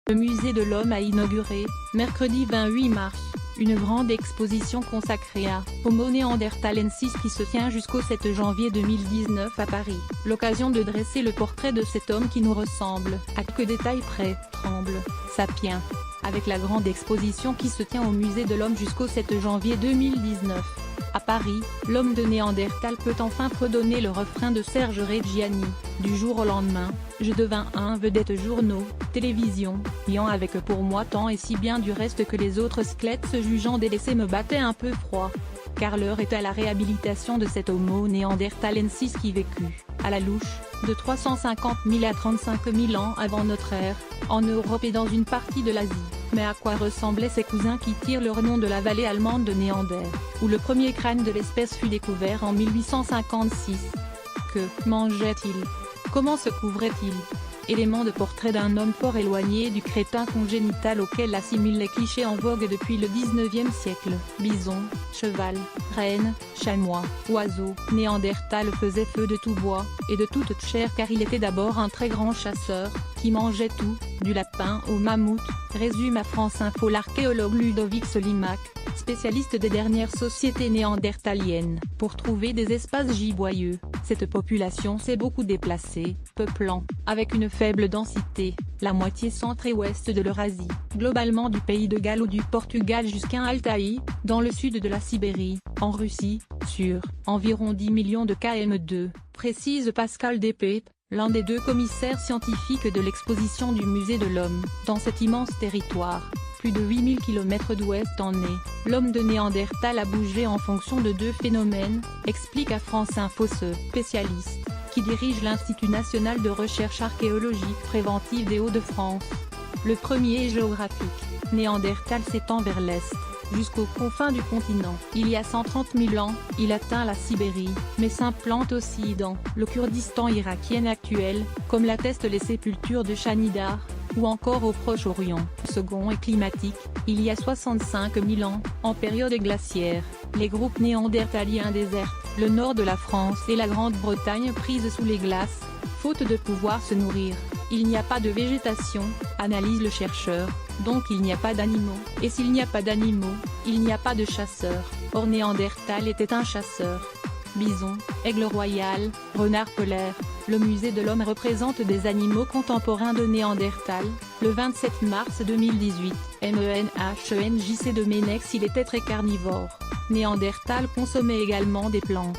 Le musée de l'Homme a inauguré, mercredi 28 mars, une grande exposition consacrée à Homo neanderthalensis qui se tient jusqu'au 7 janvier 2019 à Paris. L'occasion de dresser le portrait de cet homme qui nous ressemble, à quelques détails près, tremble, sapiens. Avec la grande exposition qui se tient au musée de l'Homme jusqu'au 7 janvier 2019. À Paris, l'homme de Néandertal peut enfin fredonner le refrain de Serge Reggiani, du jour au lendemain, je devins un vedette journaux, télévision, ayant avec pour moi tant et si bien du reste que les autres squelettes se jugeant délaissés me battaient un peu froid. Car l'heure est à la réhabilitation de cet Homo neanderthalensis qui vécut, à la louche, de 350 000 à 35 000 ans avant notre ère, en Europe et dans une partie de l'Asie. Mais à quoi ressemblaient ces cousins qui tirent leur nom de la vallée allemande de Néander, où le premier crâne de l'espèce fut découvert en 1856 ? Que mangeait-il ? Comment se couvrait-il ? Élément de portrait d'un homme fort éloigné du crétin congénital auquel assimilent les clichés en vogue depuis le 19e siècle. Bison, cheval, renne, chamois, oiseau. Néandertal faisait feu de tout bois, et de toute chair car il était d'abord un très grand chasseur, qui mangeait tout, du lapin au mammouth, résume à France Info l'archéologue Ludovic Solimac, spécialiste des dernières sociétés néandertaliennes. Pour trouver des espaces giboyeux, cette population s'est beaucoup déplacée, peuplant, avec une faible densité, la moitié centre et ouest de l'Eurasie, globalement du pays de Galles ou du Portugal jusqu'à Altaï, dans le sud de la Sibérie, en Russie, sur environ 10 millions de km², précise Pascal Despepes, l'un des deux commissaires scientifiques de l'exposition du musée de l'Homme. Dans cet immense territoire, plus de 8000 km d'ouest en est, l'homme de Néandertal a bougé en fonction de deux phénomènes, explique à France Info ce spécialiste, qui dirige l'Institut national de recherche archéologique préventive des Hauts-de-France. Le premier est géographique. Néandertal s'étend vers l'est, jusqu'aux confins du continent. Il y a 130 000 ans, il atteint la Sibérie, mais s'implante aussi dans le Kurdistan irakien actuel, comme l'attestent les sépultures de Shanidar, ou encore au Proche-Orient. Le second est climatique, il y a 65 000 ans, en période glaciaire, les groupes néandertaliens désertent le nord de la France et la Grande-Bretagne prise sous les glaces, faute de pouvoir se nourrir. Il n'y a pas de végétation, analyse le chercheur, donc il n'y a pas d'animaux. Et s'il n'y a pas d'animaux, il n'y a pas de chasseurs. Or Néandertal était un chasseur. Bison, aigle royal, renard polaire. Le musée de l'Homme représente des animaux contemporains de Néandertal. Le 27 mars 2018, MENHENJC de Menex il était très carnivore. Néandertal consommait également des plantes.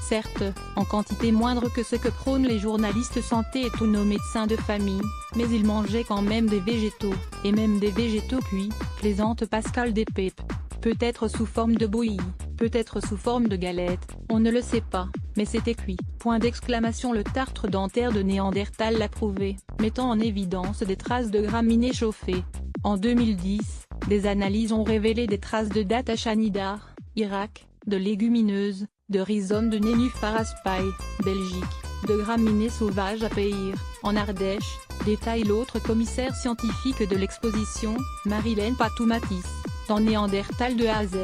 Certes, en quantité moindre que ce que prônent les journalistes santé et tous nos médecins de famille, mais il mangeait quand même des végétaux, et même des végétaux cuits, plaisante Pascal Despepes. Peut-être sous forme de bouillie, peut-être sous forme de galette, on ne le sait pas, mais c'était cuit. Point d'exclamation. Le tartre dentaire de Néandertal l'a prouvé, mettant en évidence des traces de graminées chauffées. En 2010, des analyses ont révélé des traces de date à Shanidar, Irak, de légumineuses, de rhizomes de Nénuphar aspae, Belgique, de graminées sauvages à Payre, en Ardèche, détaille l'autre commissaire scientifique de l'exposition, Marilène Patoumatis, dans Néandertal de A à Z,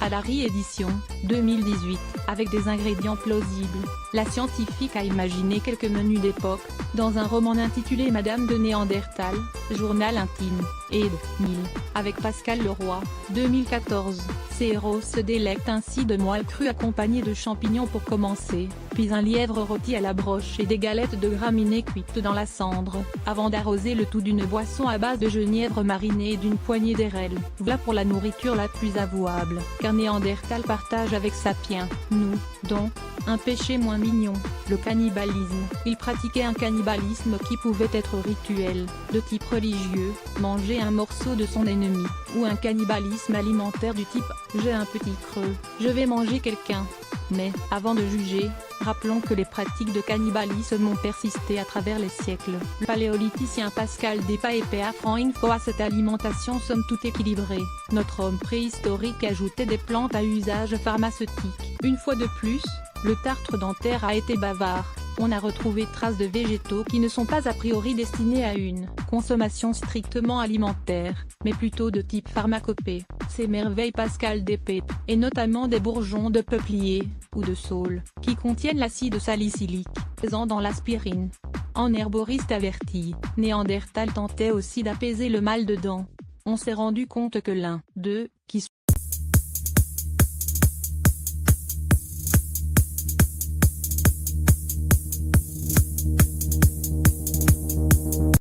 à la réédition, 2018, avec des ingrédients plausibles. La scientifique a imaginé quelques menus d'époque, dans un roman intitulé Madame de Néandertal, journal intime, ed. 1000, avec Pascal Leroy, 2014. Ces héros se délectent ainsi de moelle crue accompagnée de champignons pour commencer, puis un lièvre rôti à la broche et des galettes de graminées cuites dans la cendre, avant d'arroser le tout d'une boisson à base de genièvre marinée et d'une poignée d'érel. Voilà pour la nourriture la plus avouable, car Néandertal partage avec Sapiens, nous, donc, un péché moins mignon, le cannibalisme. Il pratiquait un cannibalisme qui pouvait être rituel, de type religieux, manger un morceau de son ennemi, ou un cannibalisme alimentaire du type « j'ai un petit creux, je vais manger quelqu'un ». Mais, avant de juger, rappelons que les pratiques de cannibalisme ont persisté à travers les siècles. Le paléolithicien Pascal Despepes apprend info à cette alimentation somme toute équilibrée. Notre homme préhistorique ajoutait des plantes à usage pharmaceutique. Une fois de plus, le tartre dentaire a été bavard. On a retrouvé traces de végétaux qui ne sont pas a priori destinés à une consommation strictement alimentaire, mais plutôt de type pharmacopée. S'émerveille Pascal Despepes, et notamment des bourgeons de peuplier, ou de saule, qui contiennent l'acide salicylique, présent dans l'aspirine. En herboriste averti, Néandertal tentait aussi d'apaiser le mal de dents. On s'est rendu compte que l'un d'eux, qui